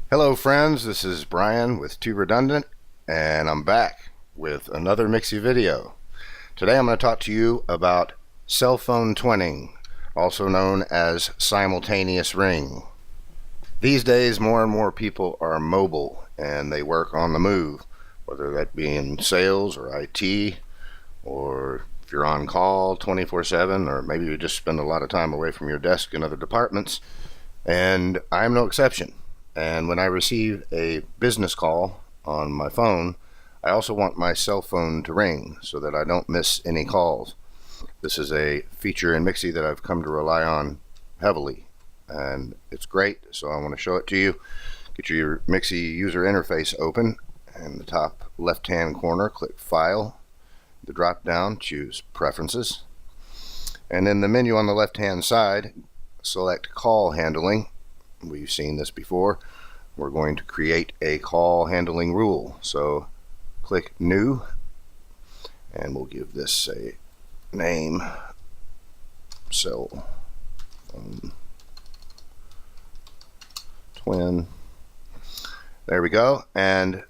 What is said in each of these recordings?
Hello friends, this is Brian with Too Redundant, and I'm back with another MXIE video. Today I'm going to talk to you about cell phone twinning, also known as simultaneous ring. These days more and more people are mobile and they work on the move, whether that be in sales or IT, or if you're on call 24/7, or maybe you just spend a lot of time away from your desk in other departments, and I'm no exception. And when I receive a business call on my phone, I also want my cell phone to ring so that I don't miss any calls. This is a feature in MXIE that I've come to rely on heavily, and it's great, so I want to show it to you. Get your MXIE user interface open. In the top left-hand corner, click File. The drop-down, choose Preferences. And in the menu on the left-hand side, select Call Handling. We've seen this before. We're going to create a call handling rule. So click New, and we'll give this a name, Cell Phone Twin. There we go. And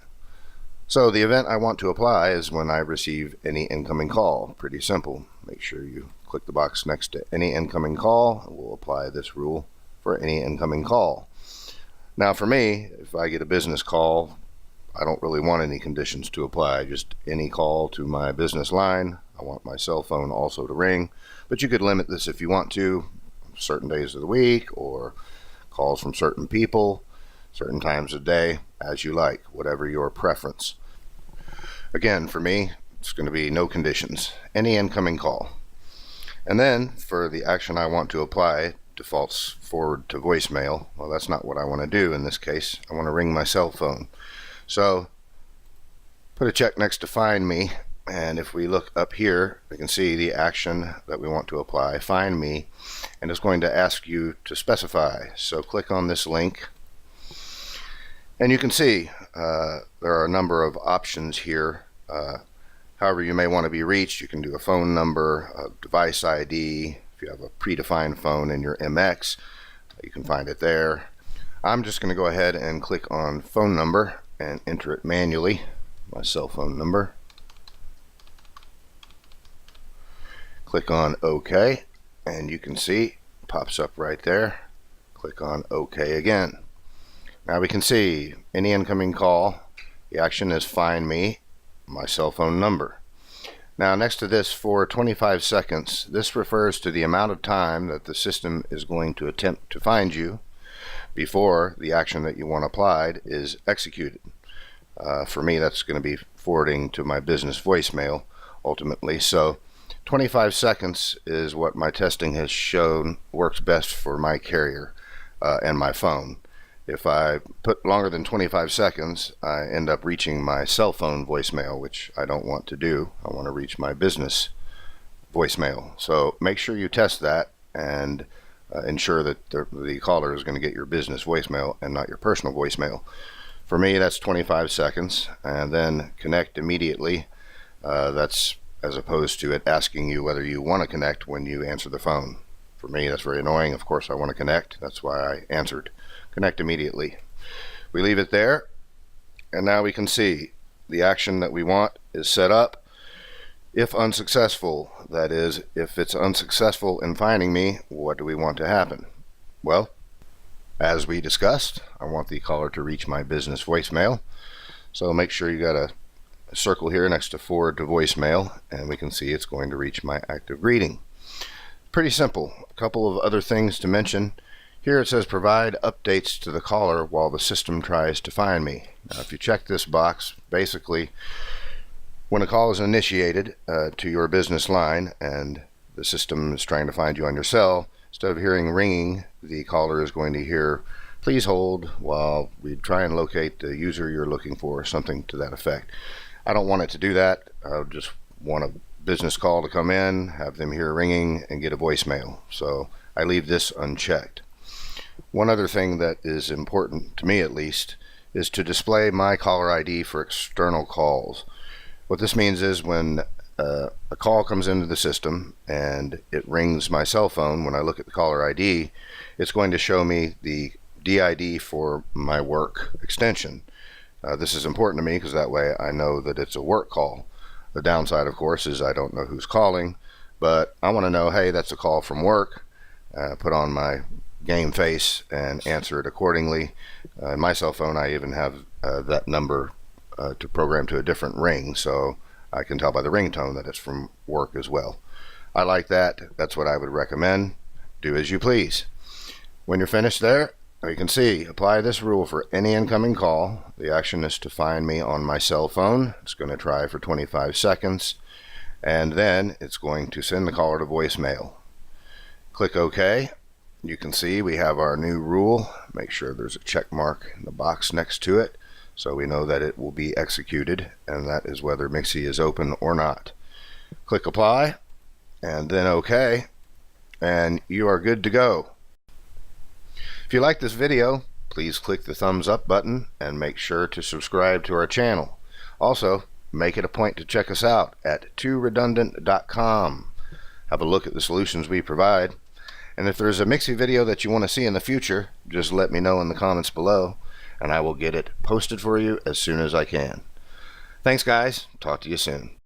so the event I want to apply is when I receive any incoming call. Pretty simple. Make sure you click the box next to any incoming call. We'll apply this rule for any incoming call. Now for me, if I get a business call, I don't really want any conditions to apply. Just any call to my business line. I want my cell phone also to ring, but you could limit this if you want to, certain days of the week, or calls from certain people, certain times of day, as you like, whatever your preference. Again, for me, it's going to be no conditions, any incoming call. And then for the action I want to apply, defaults forward to voicemail. Well, that's not what I want to do in this case. I want to ring my cell phone. So put a check next to Find Me, and if we look up here, we can see the action that we want to apply, Find Me, and it's going to ask you to specify. So click on this link, and you can see there are a number of options here. However you may want to be reached, you can do a phone number, a device ID. If you have a predefined phone in your MX, you can find it there. I'm just going to go ahead and click on phone number and enter it manually, my cell phone number. Click on OK, and you can see it pops up right there. Click on OK again. Now we can see any incoming call, the action is Find Me, my cell phone number. Now next to this, for 25 seconds, this refers to the amount of time that the system is going to attempt to find you before the action that you want applied is executed. For me, that's going to be forwarding to my business voicemail ultimately. So 25 seconds is what my testing has shown works best for my carrier and my phone. If I put longer than 25 seconds, I end up reaching my cell phone voicemail, which I don't want to do. I want to reach my business voicemail. So make sure you test that and ensure that the caller is going to get your business voicemail and not your personal voicemail. For me, that's 25 seconds, and then connect immediately. That's as opposed to it asking you whether you want to connect when you answer the phone. For me, that's very annoying. Of course, I want to connect. That's why I answered. Connect immediately. We leave it there, and now we can see the action that we want is set up. If unsuccessful, that is, if it's unsuccessful in finding me, what do we want to happen? Well, as we discussed, I want the caller to reach my business voicemail. So make sure you got a circle here next to forward to voicemail, and we can see it's going to reach my active greeting. Pretty simple. A couple of other things to mention. Here it says provide updates to the caller while the system tries to find me. Now if you check this box, basically when a call is initiated to your business line and the system is trying to find you on your cell, instead of hearing ringing, the caller is going to hear, please hold while we try and locate the user you're looking for, something to that effect. I don't want it to do that. I just want a business call to come in, have them hear ringing, and get a voicemail. So I leave this unchecked. One other thing that is important, to me at least, is to display my caller ID for external calls. What this means is when a call comes into the system and it rings my cell phone, when I look at the caller ID, it's going to show me the DID for my work extension. This is important to me because that way I know that it's a work call. The downside, of course, is I don't know who's calling, but I want to know, hey, that's a call from work. Put on my game face and answer it accordingly. In my cell phone, I even have that number to program to a different ring, so I can tell by the ringtone that it's from work as well. I like that. That's what I would recommend. Do as you please. When you're finished there, you can see, apply this rule for any incoming call. The action is to find me on my cell phone. It's going to try for 25 seconds, and then it's going to send the caller to voicemail. Click OK. You can see we have our new rule. Make sure there's a check mark in the box next to it so we know that it will be executed, and that is whether MXIE is open or not. Click apply and then OK, and you are good to go. If you like this video, please click the thumbs up button and make sure to subscribe to our channel. Also, make it a point to check us out at 2redundant.com. Have a look at the solutions we provide. And if there's a MXIE video that you want to see in the future, just let me know in the comments below, and I will get it posted for you as soon as I can. Thanks, guys. Talk to you soon.